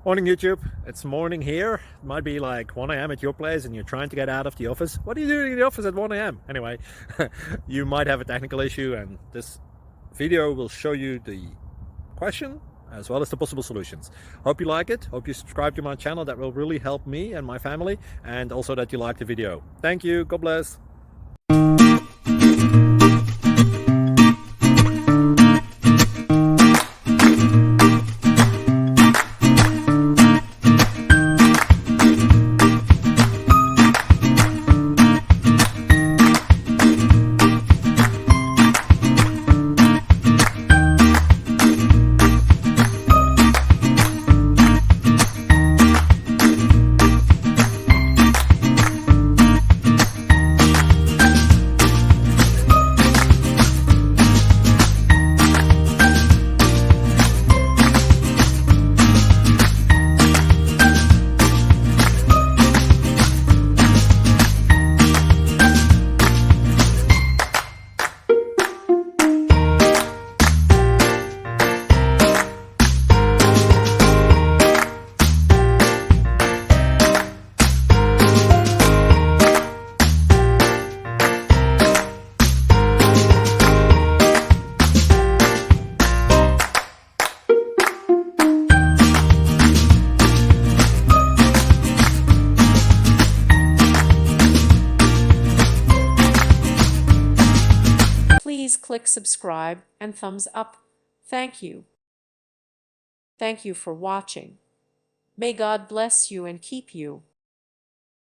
Morning YouTube, it's morning here. It might be like 1 a.m. at your place and you're trying to get out of the office. What are you doing in the office at 1 a.m.? Anyway, you might have a technical issue and this video will show you the question as well as the possible solutions. Hope you like it, hope you subscribe to my channel. That will really help me and my family, and also that you like the video. Thank you, God bless. Please click subscribe and thumbs up. Thank you. Thank you for watching. May God bless you and keep you.